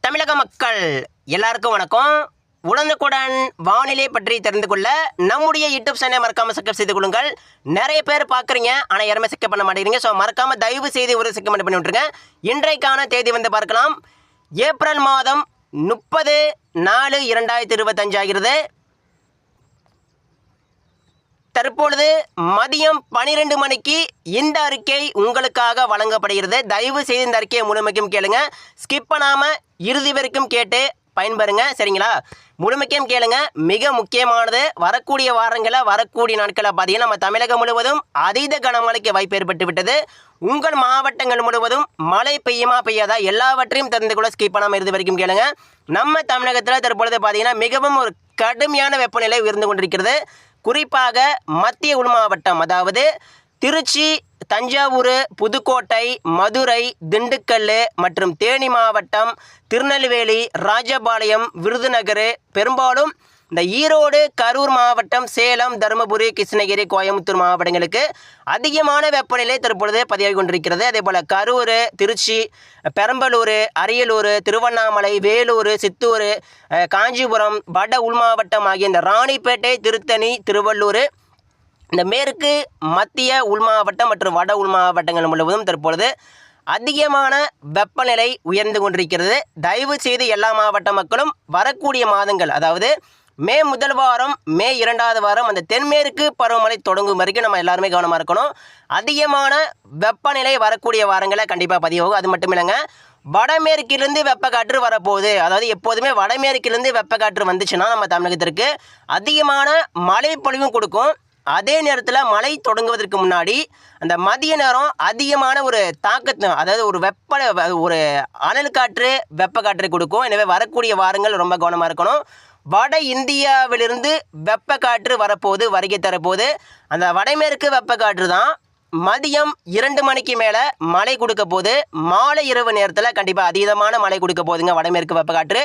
தமிழக மக்கள் எல்லாருக்கும் வணக்கம். உடனுக்குடன் வானிலை பற்றி தெரிந்து கொள்ள நம்முடைய யூடியூப் சேனலை மறக்காமல் சப்ஸ்கிரைப் செய்து கொள்ளுங்கள். நிறைய பேர் பார்க்குறீங்க, ஆனால் யாருமே சப்ஸ்கிரைப் பண்ண மாட்டேங்கிறீங்க. ஸோ மறக்காமல் தயவு செய்து ஒரு சப்ஸ்கிரைப் பண்ணி விட்டுருங்க. இன்றைக்கான தேதி வந்து பார்க்கலாம். ஏப்ரல் மாதம் 30/4/2025 ஆகிறது. தற்பொழுது மதியம் 12 மணிக்கு இந்த அறிக்கை உங்களுக்காக வழங்கப்படுகிறது. தயவு செய்து இந்த அறிக்கையை முழுமைக்கும் கேளுங்க, ஸ்கிப் பண்ணாமல் இறுதி வரைக்கும் கேட்டு பயன்பெறுங்க. சரிங்களா? முழுமைக்கும் கேளுங்க. மிக முக்கியமானது, வரக்கூடிய வாரங்களில் வரக்கூடிய நாட்களில் பார்த்தீங்கன்னா நம்ம தமிழகம் முழுவதும் அதீத கனமழைக்கு வாய்ப்பு ஏற்பட்டு விட்டது. உங்கள் மாவட்டங்கள் முழுவதும் மழை பெய்யுமா பெய்யாதா எல்லாவற்றையும் தெரிந்து கொள்ள ஸ்கிப் பண்ணாமல் இறுதி வரைக்கும் கேளுங்க. நம்ம தமிழகத்தில் தற்பொழுது பார்த்தீங்கன்னா மிகவும் ஒரு கடுமையான வெப்பநிலை உயர்ந்து கொண்டிருக்கிறது. குறிப்பாக மத்திய உள் மாவட்டம், அதாவது திருச்சி, தஞ்சாவூர், புதுக்கோட்டை, மதுரை, திண்டுக்கல் மற்றும் தேனி மாவட்டம், திருநெல்வேலி, ராஜபாளையம், விருதுநகர், பெரும்பாலும் இந்த ஈரோடு, கரூர் மாவட்டம், சேலம், தருமபுரி, கிருஷ்ணகிரி, கோயம்புத்தூர் மாவட்டங்களுக்கு அதிகமான வெப்பநிலை தற்பொழுது பதிவாகி கொண்டிருக்கிறது. அதே போல் கரூர், திருச்சி, பெரம்பலூர், அரியலூர், திருவண்ணாமலை, வேலூர், சித்தூர், காஞ்சிபுரம், வட உள் மாவட்டம் ஆகிய இந்த ராணிப்பேட்டை, திருத்தணி, திருவள்ளூர், இந்த மேற்கு மத்திய உள் மாவட்டம் மற்றும் வட உள் மாவட்டங்கள் முழுவதும் தற்பொழுது அதிகமான வெப்பநிலை உயர்ந்து கொண்டிருக்கிறது. தயவு செய்து எல்லா மாவட்ட மக்களும் வரக்கூடிய மாதங்கள், அதாவது மே முதல் வாரம், மே 2வது வாரம் அந்த தென்மேற்கு பருவமழை தொடங்கும் வரைக்கும் நம்ம எல்லாருமே கவனமாக இருக்கணும். அதிகமான வெப்பநிலை வரக்கூடிய வாரங்களை கண்டிப்பாக பதிவாகும். அது மட்டும் இல்லைங்க, வடமேற்கிலிருந்து வெப்பக்காற்று வரப்போகுது. அதாவது எப்போதுமே வடமேற்கிலிருந்து வெப்பக்காற்று வந்துச்சுன்னா நம்ம தமிழகத்திற்கு அதிகமான மழை பொழிவும் கொடுக்கும். அதே நேரத்தில் மழை தொடங்குவதற்கு முன்னாடி அந்த மதிய நேரம் அதிகமான ஒரு தாக்கத்தை, அதாவது ஒரு அனல் காற்று, வெப்ப காற்றை கொடுக்கும். எனவே வரக்கூடிய வாரங்கள் ரொம்ப கவனமாக இருக்கணும். வட இந்தியாவிலிருந்து வெப்ப காற்று வரப்போது, வருகை தரப்போது. அந்த வடமேற்கு வெப்ப காற்று தான் மதியம் 2 மணிக்கு மேலே மழை கொடுக்க போது. மாலை இரவு நேரத்தில் கண்டிப்பாக அதீதமான மழை கொடுக்க போதுங்க வடமேற்கு வெப்பக்காற்று.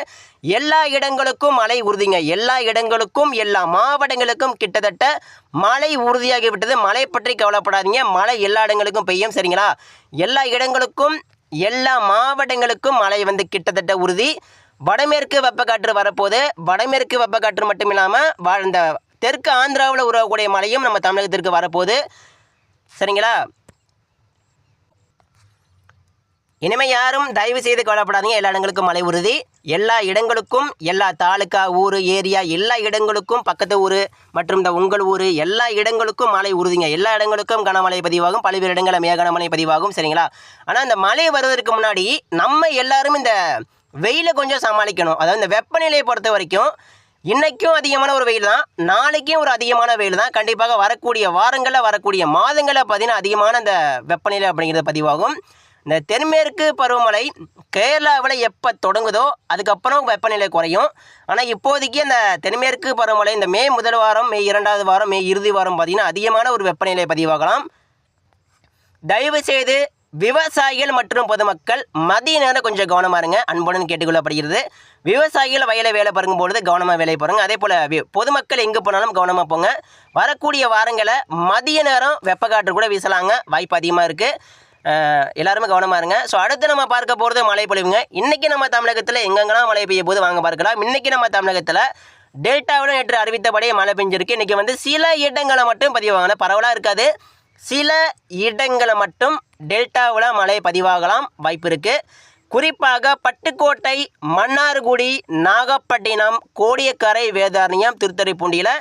எல்லா இடங்களுக்கும் மழை உறுதிங்க. எல்லா இடங்களுக்கும், எல்லா மாவட்டங்களுக்கும் கிட்டத்தட்ட மழை உறுதியாகிவிட்டது. மழை பற்றி கவலைப்படாதீங்க, மழை எல்லா இடங்களுக்கும் பெய்யும். சரிங்களா? எல்லா இடங்களுக்கும், எல்லா மாவட்டங்களுக்கும் மழை வந்து கிட்டத்தட்ட உறுதி. வடமேற்கு வெப்பக்காற்று வரப்போது. வடமேற்கு வெப்பக்காற்று மட்டும் இல்லாமல் இந்த தெற்கு ஆந்திராவில் உருவக்கூடிய மழையும் நம்ம தமிழகத்திற்கு வரப்போகுது. சரிங்களா? இனிமேல் யாரும் தயவு செய்து கவலைப்படாதீங்க, எல்லா இடங்களுக்கும் மழை உறுதி. எல்லா இடங்களுக்கும், எல்லா தாலுக்கா, ஊர், ஏரியா, எல்லா இடங்களுக்கும், பக்கத்து ஊர் மற்றும் இந்த உங்கள் ஊர், எல்லா இடங்களுக்கும் மழை உறுதிங்க. எல்லா இடங்களுக்கும் கனமழை பதிவாகும். பல்வேறு இடங்களில் மிக கனமழை பதிவாகும். சரிங்களா? ஆனால் இந்த மழை வருவதற்கு முன்னாடி நம்ம எல்லாரும் இந்த வெயிலை கொஞ்சம் சமாளிக்கணும். அதாவது இந்த வெப்பநிலையை பொறுத்த வரைக்கும் இன்றைக்கும் அதிகமான ஒரு வெயில் தான், நாளைக்கும் ஒரு அதிகமான வெயில் தான். கண்டிப்பாக வரக்கூடிய வாரங்களில், வரக்கூடிய மாதங்களில் பார்த்திங்கன்னா அதிகமான இந்த வெப்பநிலை அப்படிங்கிறது பதிவாகும். இந்த தென்மேற்கு பருவமழை கேரளாவில் எப்போ தொடங்குதோ அதுக்கப்புறம் வெப்பநிலை குறையும். ஆனால் இப்போதைக்கு அந்த தென்மேற்கு பருவமழை இந்த மே முதல் வாரம், மே 2வது வாரம், மே இறுதி வாரம் பார்த்திங்கன்னா அதிகமான ஒரு வெப்பநிலை பதிவாகலாம். தயவு செய்து விவசாயிகள் மற்றும் பொதுமக்கள் மதிய நேரம் கொஞ்சம் கவனமாக இருங்க, அன்புடன் கேட்டுக்கொள்ளப்படுகிறது. விவசாயிகள் வயலை வேலை பாருங்கும்பொழுது கவனமாக வேலை பாருங்க. அதே போல் பொதுமக்கள் எங்கே போனாலும் கவனமாக போங்க. வரக்கூடிய வாரங்களை மதிய நேரம் வெப்பக்காற்று கூட வீசலாங்க, வாய்ப்பு அதிகமாக இருக்குது. எல்லாருமே கவனமாக இருங்க. ஸோ அடுத்து நம்ம பார்க்க போகிறது மழை பொழிவுங்க. இன்றைக்கி நம்ம தமிழகத்தில் எங்கெங்கெல்லாம் மழை பெய்ய போது வாங்க பார்க்கலாம். இன்றைக்கி நம்ம தமிழகத்தில் டெல்டாவில் நேற்று அறிவித்தபடியே மழை பெஞ்சிருக்கு. இன்றைக்கி வந்து சில இடங்களை மட்டும் பதிவாகலாம், பரவலாக இருக்காது. சில இடங்களை மட்டும் டெல்டாவில் மழை பதிவாகலாம், வாய்ப்பு இருக்குது. குறிப்பாக பட்டுக்கோட்டை, மன்னார்குடி, நாகப்பட்டினம், கோடியக்கரை, வேதாரண்யம், திருத்துறைப்பூண்டியில்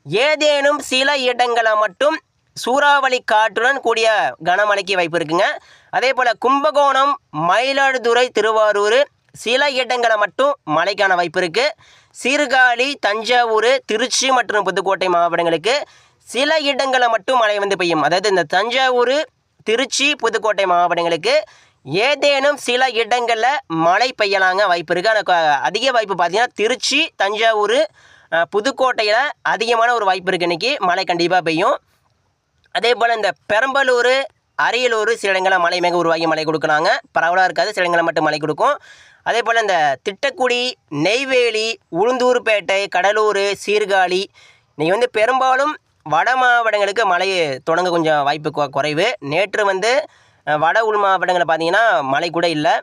ஏதேனும் சில இடங்களை மட்டும் சூறாவளி காற்றுடன் கூடிய கனமழைக்கு வாய்ப்பு இருக்குங்க. அதே போல் கும்பகோணம், மயிலாடுதுறை, திருவாரூர் சில இடங்களை மட்டும் மழைக்கான வாய்ப்பு இருக்குது. சீர்காழி, தஞ்சாவூர், திருச்சி மற்றும் புதுக்கோட்டை மாவட்டங்களுக்கு சில இடங்களை மட்டும் மழை வந்து பெய்யும். அதாவது இந்த தஞ்சாவூர், திருச்சி, புதுக்கோட்டை மாவட்டங்களுக்கு ஏதேனும் சில இடங்களில் மழை பெய்யலாங்க, வாய்ப்பு இருக்குது. ஆனால் அதிக வாய்ப்பு பார்த்திங்கன்னா திருச்சி, தஞ்சாவூர், புதுக்கோட்டையில் அதிகமான ஒரு வாய்ப்பு இருக்குது. இன்றைக்கி மழை கண்டிப்பாக பெய்யும். அதே போல் இந்த பெரம்பலூர், அரியலூர் சில இடங்களில் மழை மேக உருவாகி மழை கொடுக்குறாங்க, பரவலாக இருக்காது, சில இடங்களில் மட்டும் மழை கொடுக்கும். அதே போல் இந்த திட்டக்குடி, நெய்வேலி, உளுந்தூர்பேட்டை, கடலூர், சீர்காழி இன்றைக்கி வந்து பெரும்பாலும் வட மாவட்டங்களுக்கு மழை தொடங்க கொஞ்சம் வாய்ப்பு குறைவு. நேற்று வட உள் மாவட்டங்களில் பார்த்தீங்கன்னா மழை கூட இல்லை.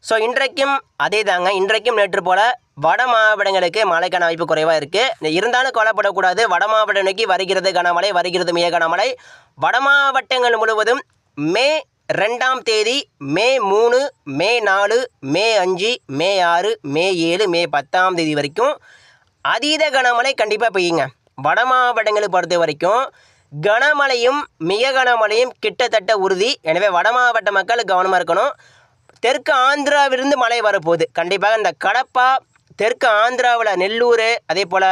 ஸோ இன்றைக்கும் அதே தாங்க. இன்றைக்கும் நேற்று போல் வட மாவட்டங்களுக்கு மழைக்கான வாய்ப்பு குறைவாக இருக்குது. இருந்தாலும் கொல்லப்படக்கூடாது. வட மாவட்டம் நோக்கி வருகிறது கனமழை, வருகிறது மிக கனமழை. வட மாவட்டங்கள் முழுவதும் மே 2ஆம் தேதி, மே 3, மே 4, மே 5, மே 6, மே 7, மே 10ஆம் தேதி வரைக்கும் அதீத கனமழை கண்டிப்பாக பெய்யுங்க. வட மாவட்டங்களை பொறுத்த வரைக்கும் கனமழையும் மிக கனமழையும் கிட்டத்தட்ட உறுதி. எனவே வட மாவட்ட மக்கள் கவனமாக இருக்கணும். தெற்கு ஆந்திராவிலிருந்து மழை வரப்போகுது. கண்டிப்பாக இந்த கடப்பா, தெற்கு ஆந்திராவில் நெல்லூர், அதே போல்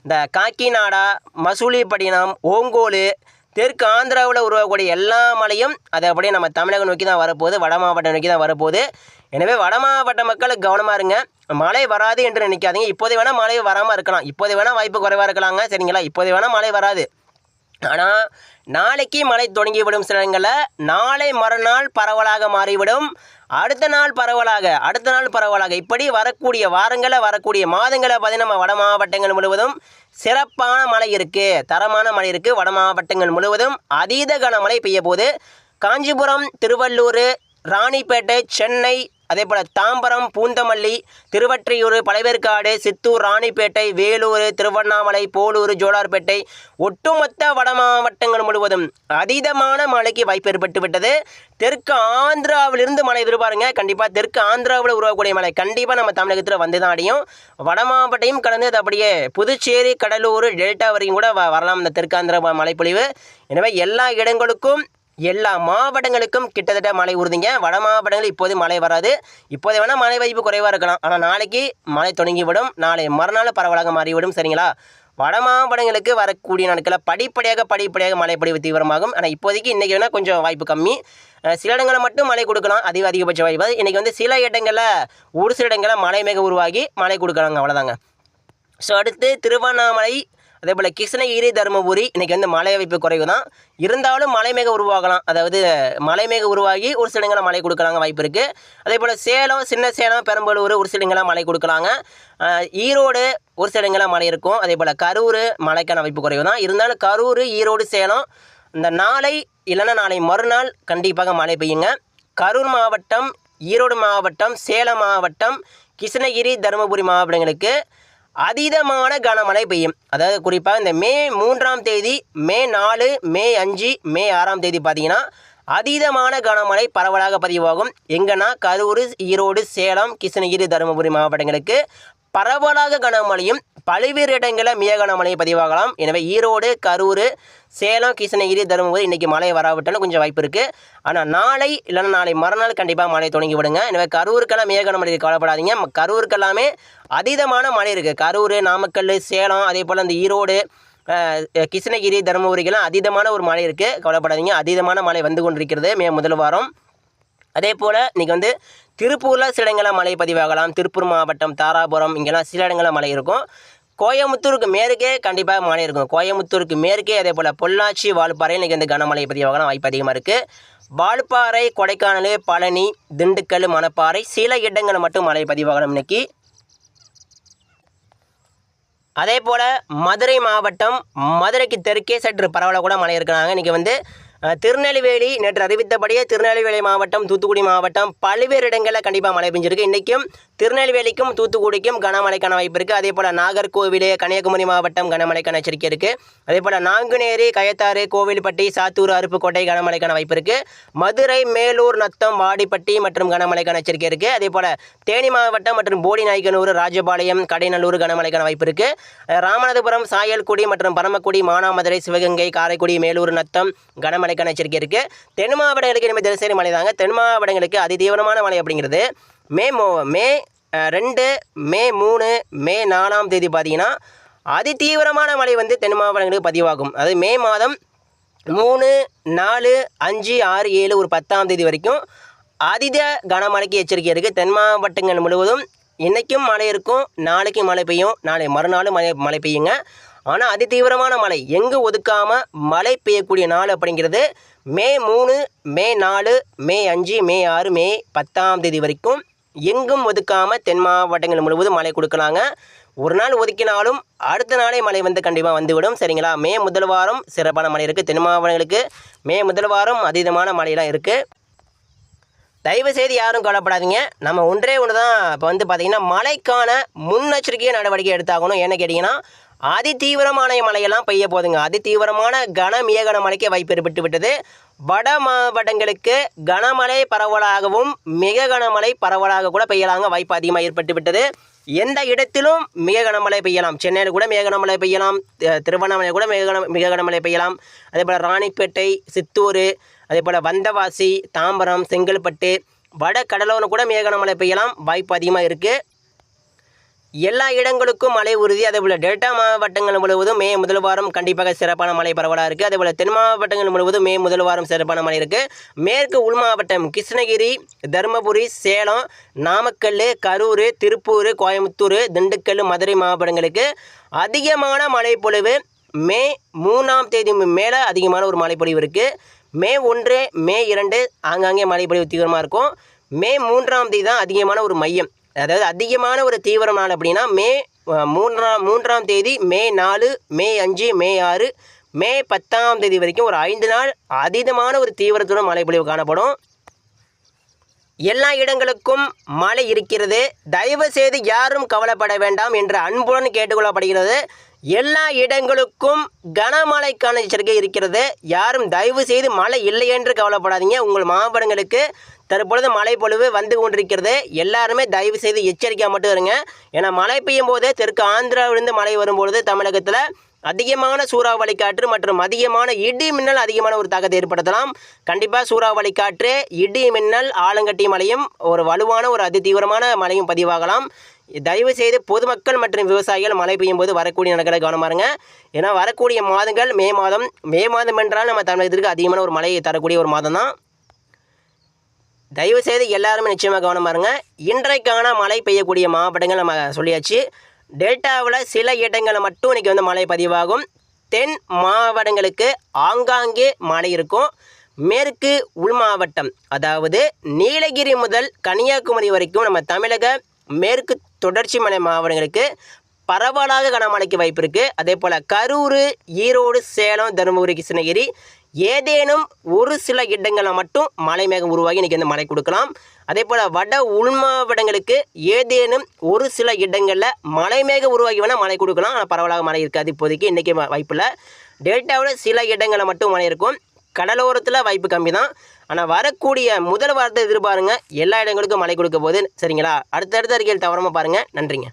இந்த காக்கிநாடா, மசூலிப்பட்டினம், ஓங்கோல், தெற்கு ஆந்திராவில் உருவாகக்கூடிய எல்லா மழையும் அது அப்படியே நம்ம தமிழகம் நோக்கி தான் வரப்போகுது, வட மாவட்டம் நோக்கி தான் வரப்போகுது. எனவே வட மாவட்ட மக்களுக்கு கவனமாக இருங்க. மழை வராது என்று நினைக்காதீங்க. இப்போதை வேணால் மழை வராமல் இருக்கலாம், இப்போதை வேணால் வாய்ப்பு குறைவாக இருக்கலாங்க, சரிங்களா? இப்போதை வேணால் மழை வராது. ஆனால் நாளைக்கு மழை தொடங்கிவிடும். சில இடங்களில் நாளை மறுநாள் பரவலாக மாறிவிடும். அடுத்த நாள் பரவலாக இப்படி வரக்கூடிய வாரங்களில், வரக்கூடிய மாதங்களில் பார்த்தீங்கன்னா நம்ம வட மாவட்டங்கள் முழுவதும் சிறப்பான மழை இருக்குது, தரமான மழை இருக்குது. வட மாவட்டங்கள் முழுவதும் அதீத கனமழை பெய்ய போது. காஞ்சிபுரம், திருவள்ளூர், ராணிப்பேட்டை, சென்னை, அதே போல் தாம்பரம், பூந்தமல்லி, திருவொற்றியூர், பழவேற்காடு, சித்தூர், ராணிப்பேட்டை, வேலூர், திருவண்ணாமலை, போலூர், ஜோலார்பேட்டை, ஒட்டுமொத்த வட மாவட்டங்கள் முழுவதும் அதீதமான மழைக்கு வாய்ப்பு ஏற்பட்டு விட்டது. தெற்கு ஆந்திராவிலிருந்து மழை எதிர்பாருங்க. கண்டிப்பாக தெற்கு ஆந்திராவில் உருவாகக்கூடிய மழை கண்டிப்பாக நம்ம தமிழகத்தில் வந்து தான் அடையும். வட மாவட்டையும் கடந்து அது அப்படியே புதுச்சேரி, கடலூர், டெல்டா வரைக்கும் கூட வரலாம் இந்த தெற்கு ஆந்திரா மழைப்பொழிவு. எனவே எல்லா இடங்களுக்கும், எல்லா மாவட்டங்களுக்கும் கிட்டத்தட்ட மழை உறுதிங்க. வட மாவட்டங்கள் இப்போது மழை வராது. இப்போதை வேணால் மழை வாய்ப்பு குறைவாக இருக்கலாம். ஆனால் நாளைக்கு மழை தொடங்கிவிடும். நாளை மறுநாள் பரவலாக மாறிவிடும், சரிங்களா? வட மாவட்டங்களுக்கு வரக்கூடிய நாட்களில் படிப்படியாக மழைப்பொழிவு தீவிரமாகும். ஆனால் இப்போதைக்கு இன்றைக்கி வேணால் கொஞ்சம் வாய்ப்பு கம்மி. சில இடங்களில் மட்டும் மழை கொடுக்கலாம், அதிகபட்ச வாய்ப்பு. இன்றைக்கி வந்து சில இடங்களில், ஒரு சில இடங்களில் மழை மேக உருவாகி மழை கொடுக்குறாங்க, அவ்வளோதாங்க. ஸோ அடுத்து திருவண்ணாமலை, அதே போல் கிருஷ்ணகிரி, தருமபுரி இன்றைக்கி வந்து மழை வாய்ப்பு குறைவு தான். இருந்தாலும் மலைமேக உருவாகலாம். அதாவது மலைமேக உருவாகி ஒரு சில இடங்களில் மழை கொடுக்கலாங்க, வாய்ப்பு இருக்குது. அதே போல் சேலம், சின்ன சேலம், பெரம்பலூர் ஒரு சில இடங்களில் மழை கொடுக்கலாங்க. ஈரோடு ஒரு சில இடங்களில் மழை இருக்கும். அதே போல் கரூர் மழைக்கான வாய்ப்பு குறைவு தான். இருந்தாலும் கரூர், ஈரோடு, சேலம் இந்த நாளை இல்லைன்னா நாளை மறுநாள் கண்டிப்பாக மழை பெய்யுங்க. கரூர் மாவட்டம், ஈரோடு மாவட்டம், சேலம் மாவட்டம், கிருஷ்ணகிரி, தருமபுரி மாவட்டங்களுக்கு அதீதமான கனமழை பெய்யும். அதாவது குறிப்பாக இந்த மே 3ஆம் தேதி, மே 4, மே 5, மே 6ஆம் தேதி பார்த்தீங்கன்னா அதீதமான கனமழை பரவலாக பதிவாகும். எங்கன்னா கரூர், ஈரோடு, சேலம், கிருஷ்ணகிரி, தருமபுரி மாவட்டங்களுக்கு பரவலாக கனமழையும் பல்வேறு இடங்களில் மிக கனமழை பதிவாகலாம். எனவே ஈரோடு, கரூர், சேலம், கிருஷ்ணகிரி, தருமபுரி இன்றைக்கி மழை வராவிட்டாலும் கொஞ்சம் வாய்ப்பு இருக்குது. ஆனால் நாளை இல்லைன்னா நாளை மறுநாள் கண்டிப்பாக மழை தொடங்கி விடுங்க. எனவே கரூருக்கெல்லாம் மிக கனமழை கவலைப்படாதீங்க. கரூருக்கெல்லாமே அதீதமான மழை இருக்குது. கரூர், நாமக்கல், சேலம், அதே போல் இந்த ஈரோடு, கிருஷ்ணகிரி, தருமபுரிக்கெல்லாம் அதீதமான ஒரு மழை இருக்குது, கவலைப்படாதீங்க. அதீதமான மழை வந்து கொண்டிருக்கிறது மே முதல் வாரம். அதே போல் இன்றைக்கி வந்து திருப்பூரில் சில இடங்களில் மழை பதிவாகலாம். திருப்பூர் மாவட்டம், தாராபுரம் இங்கெல்லாம் சில இடங்களில் மழை இருக்கும். கோயமுத்தூருக்கு மேற்கே கண்டிப்பாக மழை இருக்கும். கோயமுத்தூருக்கு மேற்கே அதே போல் பொள்ளாச்சி, வால்பாறை இன்றைக்கி வந்து கனமழை பதிவாகலாம், வாய்ப்பு அதிகமாக இருக்குது. வால்பாறை, கொடைக்கானல், பழனி, திண்டுக்கல், மணப்பாறை சில இடங்களில் மட்டும் மழை பதிவாகலாம் இன்றைக்கி. அதே போல் மதுரை மாவட்டம், மதுரைக்கு தெற்கே சற்று பரவலாக கூட மழை இருக்கிறாங்க. இன்றைக்கி வந்து திருநெல்வேலி, நேற்று அறிவித்தபடியே திருநெல்வேலி மாவட்டம், தூத்துக்குடி மாவட்டம் பல்வேறு இடங்களில் கண்டிப்பாக மழை பெஞ்சிருக்கு. இன்றைக்கும் திருநெல்வேலிக்கும் தூத்துக்குடிக்கும் கனமழைக்கான வாய்ப்பு இருக்குது. அதே போல் நாகர்கோவில், கன்னியாகுமரி மாவட்டம் கனமழைக்கான எச்சரிக்கை இருக்குது. அதே போல் நாங்குநேரி, கயத்தாறு, கோவில்பட்டி, சாத்தூர், அருப்புக்கோட்டை கனமழைக்கான வாய்ப்பு இருக்குது. மதுரை, மேலூர், நத்தம், வாடிப்பட்டி மற்றும் கனமழைக்கான எச்சரிக்கை இருக்குது. அதே போல் தேனி மாவட்டம் மற்றும் போடிநாயக்கனூர், ராஜபாளையம், கடைநல்லூர் கனமழைக்கான வாய்ப்பு இருக்குது. ராமநாதபுரம், சாயல்குடி மற்றும் பரமக்குடி, மானாமதுரை, சிவகங்கை, காரைக்குடி, மேலூர், நத்தம் கனமழைக்கான எச்சரிக்கை இருக்குது. தென் மாவட்டங்களுக்கு இனிமேல் தினசரி மழை தாங்க. தென் மாவட்டங்களுக்கு அதிதீவிரமான மழை அப்படிங்கிறது மே 2, மே 3, மே 4ஆம் தேதி பார்த்தீங்கன்னா அதிதீவிரமான மழை வந்து தென் மாவட்டங்களுக்கு பதிவாகும். அது மே மாதம் 3, 4, 5, 6, 7 ஒரு 10ஆம் தேதி வரைக்கும் அதீத கனமழைக்கு எச்சரிக்கை இருக்குது. தென் மாவட்டங்கள் முழுவதும் இன்றைக்கும் மழை இருக்கும், நாளைக்கு மழை பெய்யும், நாளை மறுநாளும் மழை பெய்யுங்க. ஆனால் அதிதீவிரமான மழை எங்கு ஒதுக்காமல் மழை பெய்யக்கூடிய நாள் அப்படிங்கிறது மே 3, மே 4, மே 5, மே 6, மே 10ஆம் தேதி வரைக்கும் எங்கும் ஒதுக்காமல் தென் மாவட்டங்கள் முழுவதும் மழை கொடுக்கலாங்க. ஒரு நாள் ஒதுக்கினாலும் அடுத்த நாளே மழை வந்து கண்டிப்பாக வந்துவிடும், சரிங்களா? மே முதல் வாரம் சிறப்பான மழை இருக்குது. தென் மாவட்டங்களுக்கு மே முதல் வாரம் அதீதமான மழையெல்லாம் இருக்குது. தயவு செய்து யாரும் கவலைப்படாதீங்க. நம்ம ஒன்றே ஒன்று தான் இப்போ வந்து பார்த்திங்கன்னா மழைக்கான முன்னெச்சரிக்கை நடவடிக்கை எடுத்தாகணும். என்ன கேட்டிங்கன்னா அதி தீவிரமான மழையெல்லாம் பெய்ய போதுங்க. அதி தீவிரமான மிக கனமழைக்கு வாய்ப்பு ஏற்பட்டு விட்டது. வட மாவட்டங்களுக்கு கனமழை பரவலாகவும் மிக கனமழை பரவலாக கூட பெய்யலாங்க வாய்ப்பு அதிகமாக ஏற்பட்டு விட்டது. எந்த இடத்திலும் மிக கனமழை பெய்யலாம். சென்னையில் கூட மிக கனமழை பெய்யலாம். திருவண்ணாமலை கூட மிக கனமழை பெய்யலாம். அதே போல் ராணிப்பேட்டை, சித்தூர், அதே போல் வந்தவாசி, தாம்பரம், செங்கல்பட்டு, வட கடலோரம் கூட மிக கனமழை பெய்யலாம் வாய்ப்பு அதிகமாக இருக்குது. எல்லா இடங்களுக்கும் மழை உறுதி. அதேபோல் டெல்டா மாவட்டங்கள் முழுவதும் மே முதல் வாரம் கண்டிப்பாக சிறப்பான மழை பரவலாக இருக்குது. அதேபோல் தென் மாவட்டங்கள் முழுவதும் மே முதல் வாரம் சிறப்பான மழை இருக்குது. மேற்கு உள் மாவட்டம் கிருஷ்ணகிரி, தருமபுரி, சேலம், நாமக்கல், கரூர், திருப்பூர், கோயம்புத்தூர், திண்டுக்கல், மதுரை மாவட்டங்களுக்கு அதிகமான மழை பொழிவு மே 3ஆம் தேதி மேலே அதிகமான ஒரு மழைப்பொழிவு இருக்குது. மே 1, மே 2 ஆங்காங்கே மழைப்பொழிவு தீவிரமாக இருக்கும். மே 3ஆம் தேதி தான் அதிகமான ஒரு மையம், அதாவது அதிகமான ஒரு தீவிரம் நாள் அப்படின்னா மே 3ஆம் தேதி, மே 4, மே 5, மே 6, மே 10ஆம் தேதி வரைக்கும் ஒரு 5 நாள் அதீதமான ஒரு தீவிரத்துடன் மழைப்பொழிவு காணப்படும். எல்லா இடங்களுக்கும் மழை இருக்கிறது. தயவு செய்து யாரும் கவலைப்பட வேண்டாம் என்று அன்புடன் கேட்டுக்கொள்ளப்படுகிறது. எல்லா இடங்களுக்கும் கனமழைக்கான எச்சரிக்கை இருக்கிறது. யாரும் தயவு செய்து மழை இல்லை என்று கவலைப்படாதீங்க. உங்கள் மாவட்டங்களுக்கு தற்பொழுது மழை பொழிவு வந்து கொண்டிருக்கிறது. எல்லாருமே தயவு செய்து எச்சரிக்கையாக மட்டும் இருங்க. ஏன்னா மழை பெய்யும் போது தெற்கு ஆந்திராவிலிருந்து மழை வரும்பொழுது தமிழகத்தில் அதிகமான சூறாவளி காற்று மற்றும் அதிகமான இடி மின்னல் அதிகமான ஒரு தாக்கத்தை ஏற்படுத்தலாம். கண்டிப்பாக சூறாவளி காற்று, இடி மின்னல், ஆலங்கட்டி மழையும் ஒரு வலுவான ஒரு அதி தீவிரமான மழையும் பதிவாகலாம். தயவு செய்து பொதுமக்கள் மற்றும் விவசாயிகள் மழை பெய்யும் போது வரக்கூடிய நடக்கலை கவனமாக இருங்க. ஏன்னா வரக்கூடிய மாதங்கள் மே மாதம் என்றால் நம்ம தமிழகத்திற்கு அதிகமான ஒரு மழையை தரக்கூடிய ஒரு மாதம் தான். தயவு செய்து எல்லாருமே நிச்சயமாக கவனமாக இருங்க. இன்றைக்கான மழை பெய்யக்கூடிய மாவட்டங்கள் நம்ம சொல்லியாச்சு. டெல்டாவில் சில இடங்களில் மட்டும் இன்றைக்கி வந்து மழை பதிவாகும். தென் மாவட்டங்களுக்கு ஆங்காங்கே மழை இருக்கும். மேற்கு உள் மாவட்டம், அதாவது நீலகிரி முதல் கன்னியாகுமரி வரைக்கும் நம்ம தமிழக மேற்கு தொடர்ச்சி மலை மாவட்டங்களுக்கு பரவலாக கனமழைக்கு வாய்ப்பு இருக்குது. அதே போல் கரூர், ஈரோடு, சேலம், தருமபுரி, கிருஷ்ணகிரி ஏதேனும் ஒரு சில இடங்களில் மட்டும் மழை மேகம் உருவாகி இன்றைக்கி வந்து மழை கொடுக்கலாம். அதே போல் வட உள் மாவட்டங்களுக்கு ஏதேனும் ஒரு சில இடங்களில் மழை மேகம் உருவாகி வேணால் மழை கொடுக்கலாம். ஆனால் பரவலாக மழை இருக்காது இப்போதைக்கு, இன்றைக்கி வாய்ப்பில்லை. டெல்டாவில் சில இடங்களில் மட்டும் மழை இருக்கும். கடலோரத்தில் வாய்ப்பு கம்மி தான். ஆனால் வரக்கூடிய முதல் வாரத்தை எதிர்பாருங்க. எல்லா இடங்களுக்கும் மழை கொடுக்க போகுது. சரிங்களா? அடுத்தடுத்த அறிக்கையில் தவறாமல் பாருங்கள். நன்றிங்க.